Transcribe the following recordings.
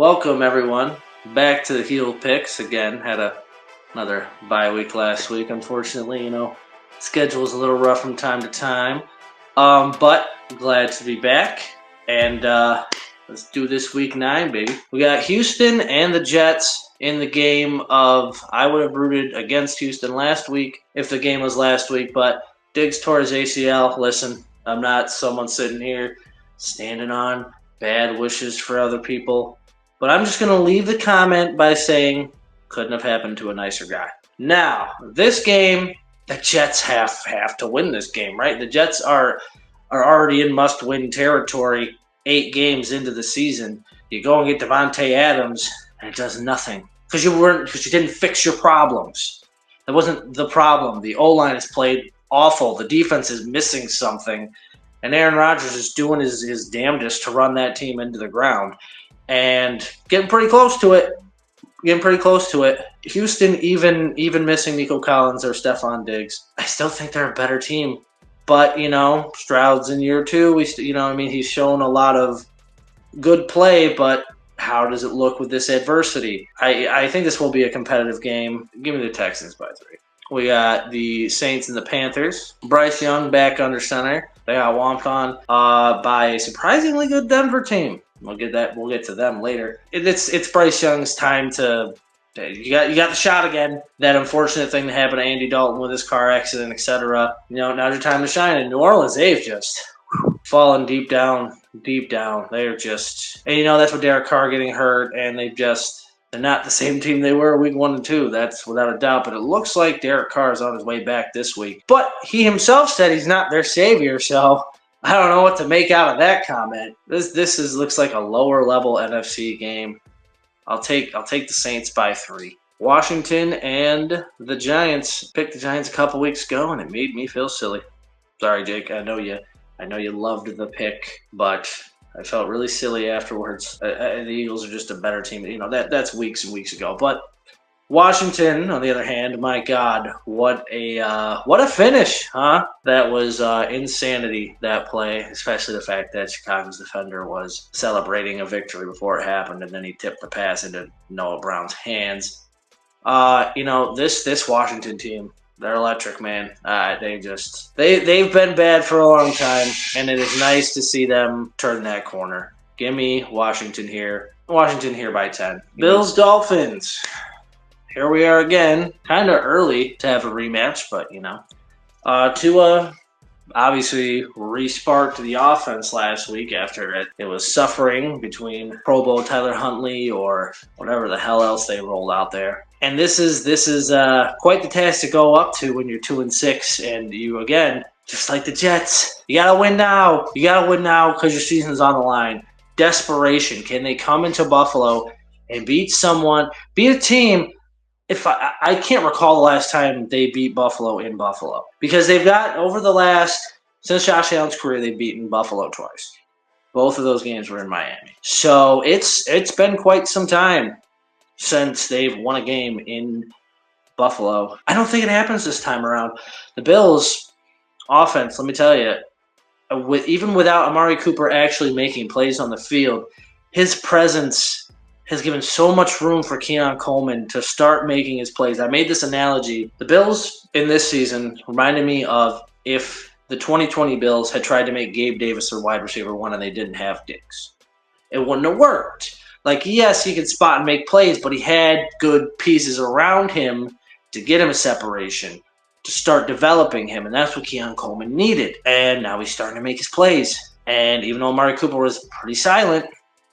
Welcome everyone back to the Heel Picks again. Had another bye week last week. Unfortunately, schedule is a little rough from time to time. But glad to be back and let's do this week 9, baby. We got Houston and the Jets in the game of. I would have rooted against Houston last week if the game was last week, but Diggs tore his ACL. Listen, I'm not someone sitting here standing on bad wishes for other people. But I'm just going to leave the comment by saying couldn't have happened to a nicer guy. Now, this game, the Jets have to win this game, right? The Jets are already in must-win territory 8 games into the season. You go and get Devontae Adams, and it does nothing because you didn't fix your problems. That wasn't the problem. The O-line has played awful. The defense is missing something, and Aaron Rodgers is doing his damnedest to run that team into the ground. And getting pretty close to it. Houston, even missing Nico Collins or Stephon Diggs, I still think they're a better team. But, Stroud's in year 2. He's shown a lot of good play, but how does it look with this adversity? I think this will be a competitive game. Give me the Texans by 3. We got the Saints and the Panthers. Bryce Young back under center. They got whomped on by a surprisingly good Denver team. We'll get to them later. It's Bryce Young's time to. You got the shot again. That unfortunate thing that happened to Andy Dalton with his car accident, etc. Now's your time to shine. In New Orleans, they've just fallen deep down. They're just, and that's what Derek Carr getting hurt, and they're not the same team they were week 1 and 2. That's without a doubt. But it looks like Derek Carr is on his way back this week. But he himself said he's not their savior, so. I don't know what to make out of that comment. This looks like a lower level NFC game. I'll take the Saints by 3. Washington and the Giants. Picked the Giants a couple weeks ago, and it made me feel silly. Sorry, Jake. I know you loved the pick, but I felt really silly afterwards. The Eagles are just a better team. That's weeks and weeks ago, but. Washington, on the other hand, my God, what a finish, huh? That was insanity, that play, especially the fact that Chicago's defender was celebrating a victory before it happened, and then he tipped the pass into Noah Brown's hands. This Washington team, they're electric, man. They've been bad for a long time, and it is nice to see them turn that corner. Give me Washington here. Washington here by 10. Bills, Dolphins. Here we are again, kind of early to have a rematch, but Tua obviously re-sparked the offense last week after it was suffering between Pro Bowl Tyler Huntley or whatever the hell else they rolled out there. And this is quite the task to go up to when you're 2-6, and you again, just like the Jets, you gotta win now. You gotta win now because your season's on the line. Desperation. Can they come into Buffalo and beat a team? If I can't recall the last time they beat Buffalo in Buffalo, because they've got since Josh Allen's career, they've beaten Buffalo twice. Both of those games were in Miami. So it's been quite some time since they've won a game in Buffalo. I don't think it happens this time around. The Bills offense, let me tell you, even without Amari Cooper actually making plays on the field, his presence has given so much room for Keon Coleman to start making his plays. I made this analogy. The Bills in this season reminded me of if the 2020 Bills had tried to make Gabe Davis their wide receiver 1 and they didn't have Diggs. It wouldn't have worked. Yes, he could spot and make plays, but he had good pieces around him to get him a separation, to start developing him, and that's what Keon Coleman needed. And now he's starting to make his plays. And even though Amari Cooper was pretty silent,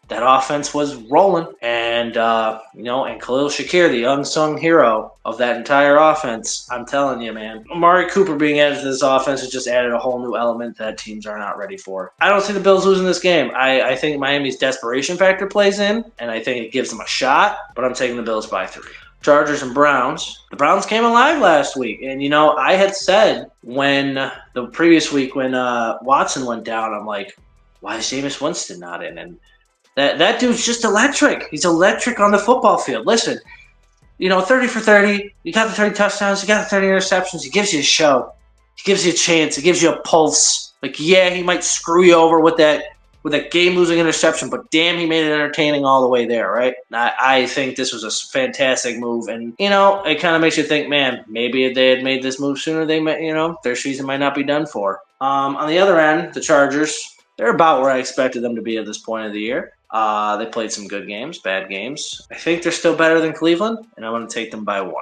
that offense was rolling, and and Khalil Shakir, the unsung hero of that entire offense. I'm telling you, man, Amari Cooper being added to this offense has just added a whole new element that teams are not ready for. I don't see the Bills losing this game. I think Miami's desperation factor plays in, and I think it gives them a shot. But I'm taking the Bills by 3. Chargers and Browns. The Browns came alive last week, and I had said when the previous week when Watson went down, I'm like, why is Jameis Winston not in? And That dude's just electric. He's electric on the football field. Listen, 30 for 30. You got the 30 touchdowns. You got the 30 interceptions. He gives you a show. He gives you a chance. He gives you a pulse. He might screw you over with that with a game-losing interception, but damn, he made it entertaining all the way there, right? I think this was a fantastic move, and, it kind of makes you think, man, maybe if they had made this move sooner, their season might not be done for. On the other end, the Chargers, they're about where I expected them to be at this point of the year. They played some good games, bad games. I think they're still better than Cleveland, and I want to take them by 1 here.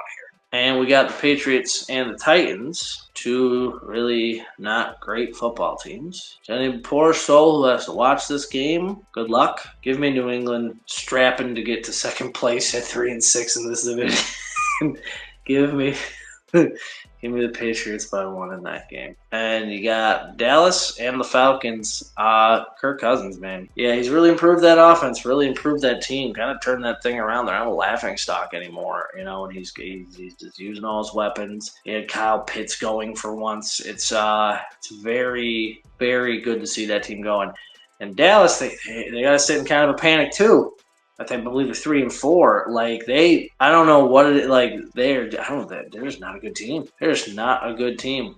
And we got the Patriots and the Titans, two really not great football teams. Any poor soul who has to watch this game, good luck. Give me New England strapping to get to second place at 3-6 in this division. Give me the Patriots by 1 in that game. And you got Dallas and the Falcons. Kirk Cousins, man. Yeah, he's really improved that offense, really improved that team, kind of turned that thing around. They're not a laughing stock anymore, and he's just using all his weapons. He had Kyle Pitts going for once. It's very, very good to see that team going. And Dallas, they got to sit in kind of a panic too. I believe they're 3-4. I don't know what it they're just not a good team. They're just not a good team.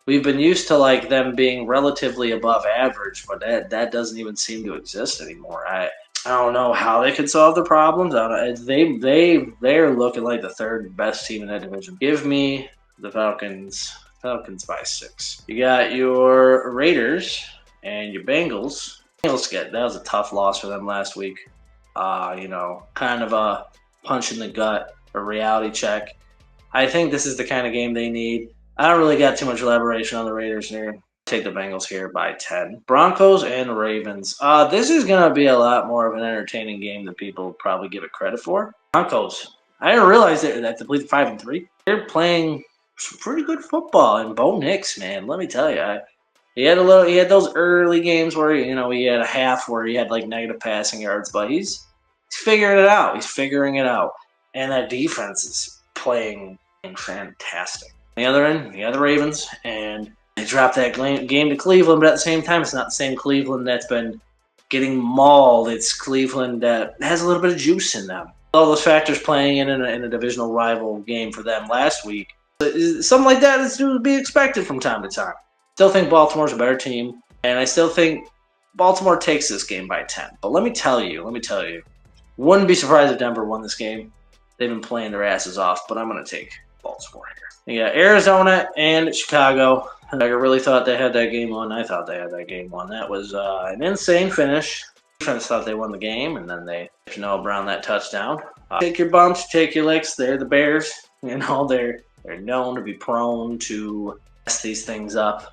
We've been used to them being relatively above average, but that doesn't even seem to exist anymore. I don't know how they could solve the problems. I don't know. They're looking like the third best team in that division. Give me the Falcons. Falcons by 6. You got your Raiders and your Bengals. That was a tough loss for them last week. Kind of a punch in the gut, a reality check. I think this is the kind of game they need. I don't really got too much elaboration on the Raiders here. Take the Bengals here by 10. Broncos and Ravens. This is going to be a lot more of an entertaining game than people probably give it credit for. Broncos. I didn't realize that they played 5-3. They're playing some pretty good football. And Bo Nix, man, let me tell you, he had those early games where he had a half where he had negative passing yards, but he's figuring it out. He's figuring it out, and that defense is playing fantastic. On the other end, the other Ravens, and they dropped that game to Cleveland, but at the same time, it's not the same Cleveland that's been getting mauled. It's Cleveland that has a little bit of juice in them. All those factors playing in a divisional rival game for them last week. Something like that is to be expected from time to time. Still think Baltimore's a better team, and I still think Baltimore takes this game by 10. But let me tell you, wouldn't be surprised if Denver won this game. They've been playing their asses off, but I'm going to take Baltimore here. You got Arizona and Chicago. I really thought they had that game won. I thought they had that game won. That was an insane finish. Defense thought they won the game, and then they Noah Brown that touchdown. Take your bumps, take your licks. They're the Bears. They're known to be prone to mess these things up.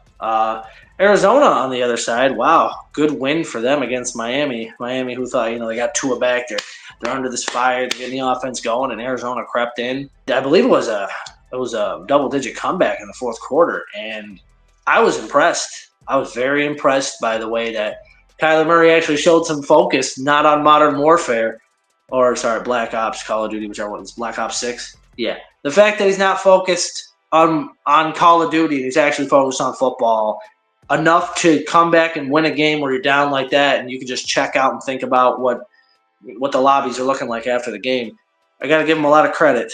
Arizona on the other side, wow, good win for them against Miami. Miami, who thought, they got Tua back there. They're under this fire, they're getting the offense going, and Arizona crept in. I believe it was a double-digit comeback in the fourth quarter, and I was impressed. I was very impressed by the way that Kyler Murray actually showed some focus, not on Modern Warfare, Black Ops, Call of Duty, whichever one, Black Ops 6. Yeah, the fact that he's not focused on Call of Duty and he's actually focused on football enough to come back and win a game where you're down like that and you can just check out and think about what the lobbies are looking like after the game. I got to give him a lot of credit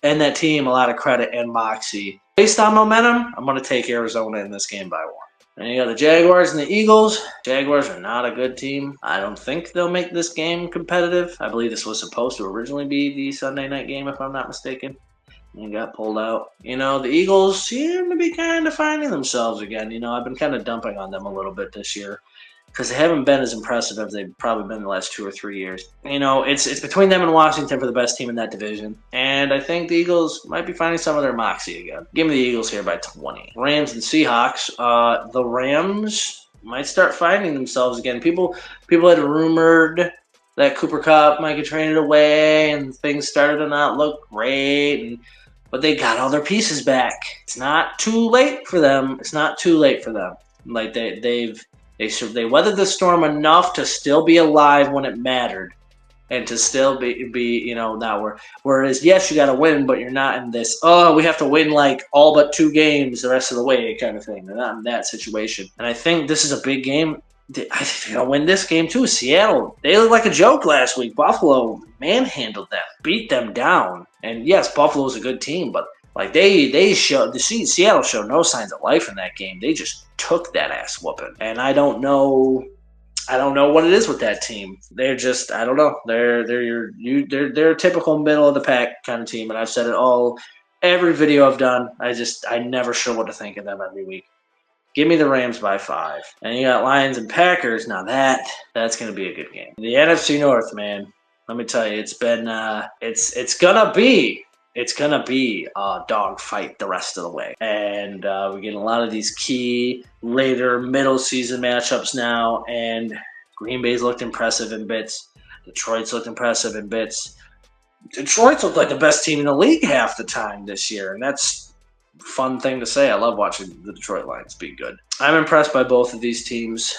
and that team a lot of credit and moxie. Based on momentum, I'm going to take Arizona in this game by 1. And you got the Jaguars and the Eagles. Jaguars are not a good team. I don't think they'll make this game competitive. I believe this was supposed to originally be the Sunday night game, if I'm not mistaken. And got pulled out. The Eagles seem to be kind of finding themselves again. I've been kind of dumping on them a little bit this year because they haven't been as impressive as they've probably been the last 2 or 3 years. It's between them and Washington for the best team in that division. And I think the Eagles might be finding some of their moxie again. Give me the Eagles here by 20. Rams and Seahawks. The Rams might start finding themselves again. People had rumored that Cooper Kupp might get traded away and things started to not look great. But they got all their pieces back. It's not too late for them. They weathered the storm enough to still be alive when it mattered, and to still be not whereas yes, you got to win, but you're not in this we have to win all but 2 games the rest of the way kind of thing. They're not in that situation, and I think this is a big game. I think they're gonna win this game too. Seattle, they looked like a joke last week. Buffalo manhandled them, beat them down. And yes, Buffalo's a good team, but Seattle showed no signs of life in that game. They just took that ass whooping. And I don't know I don't know what it is with that team. They're just, I don't know. They're a typical middle of the pack kind of team, and I've said it every video I've done. I'm never sure what to think of them every week. Give me the Rams by 5. And you got Lions and Packers. Now that's going to be a good game. The NFC North, man. Let me tell you, it's been it's gonna be a dog fight the rest of the way. And we're getting a lot of these key later middle season matchups now. And Green Bay's looked impressive in bits. Detroit's looked impressive in bits. Detroit's looked like the best team in the league half the time this year, and that's a fun thing to say. I love watching the Detroit Lions be good. I'm impressed by both of these teams.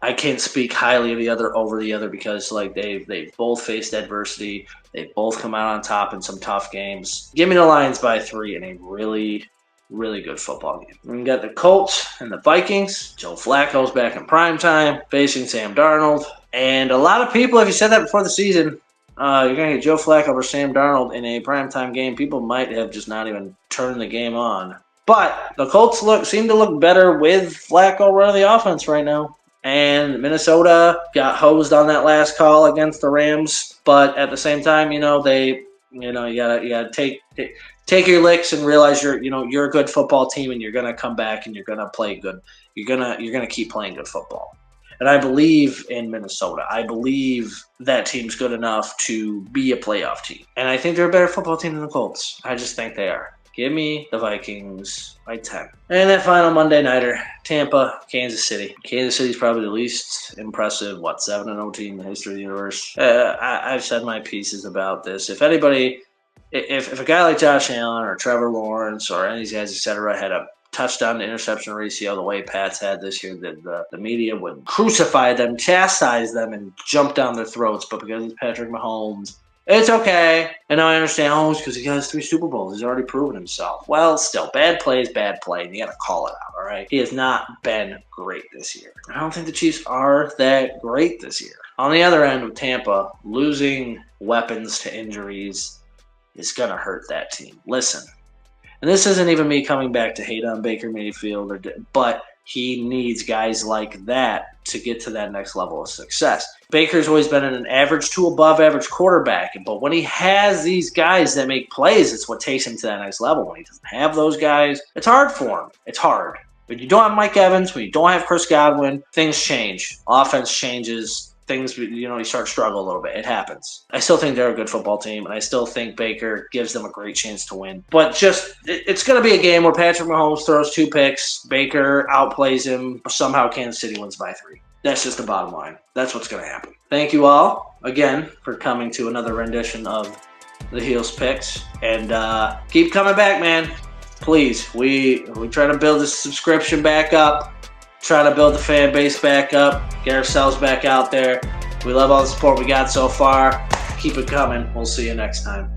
I can't speak highly of the other over the other because like they've both faced adversity. They've both come out on top in some tough games. Give me the Lions by 3 in a really, really good football game. We got the Colts and the Vikings. Joe Flacco's back in prime time facing Sam Darnold. And a lot of people, if you said that before the season, you're going to get Joe Flacco over Sam Darnold in a primetime game, people might have just not even turned the game on. But the Colts seem to look better with Flacco running the offense right now. And Minnesota got hosed on that last call against the Rams. But at the same time, you gotta take your licks and realize you're a good football team and you're gonna come back and you're gonna play good. You're gonna keep playing good football. And I believe in Minnesota. I believe that team's good enough to be a playoff team. And I think they're a better football team than the Colts. I just think they are. Give me the Vikings by 10. And that final Monday nighter, Tampa, Kansas City. Kansas City's probably the least impressive, 7-0 team in the history of the universe. I've said my pieces about this. If a guy like Josh Allen or Trevor Lawrence or any of these guys, etc., had a touchdown to interception ratio the way Pats had this year, the media would crucify them, chastise them, and jump down their throats. But because it's Patrick Mahomes, it's okay. And now I understand, it's because he has 3 Super Bowls. He's already proven himself. Well, still, bad play is bad play, and you got to call it out, all right? He has not been great this year. I don't think the Chiefs are that great this year. On the other end with Tampa, losing weapons to injuries is going to hurt that team. Listen, and this isn't even me coming back to hate on Baker Mayfield, but he needs guys like that to get to that next level of success. Baker's always been an average to above average quarterback, but when he has these guys that make plays, it's what takes him to that next level. When he doesn't have those guys, it's hard for him. It's hard. When you don't have Mike Evans, when you don't have Chris Godwin, things change. Offense changes. Things, you start to struggle a little bit. It happens. I still think they're a good football team, and I still think Baker gives them a great chance to win. But it's going to be a game where Patrick Mahomes throws 2 picks, Baker outplays him, somehow Kansas City wins by 3. That's just the bottom line. That's what's going to happen. Thank you all, again, for coming to another rendition of the Heels Picks. And keep coming back, man. Please, we try to build this subscription back up. Try to build the fan base back up, get ourselves back out there. We love all the support we got so far. Keep it coming. We'll see you next time.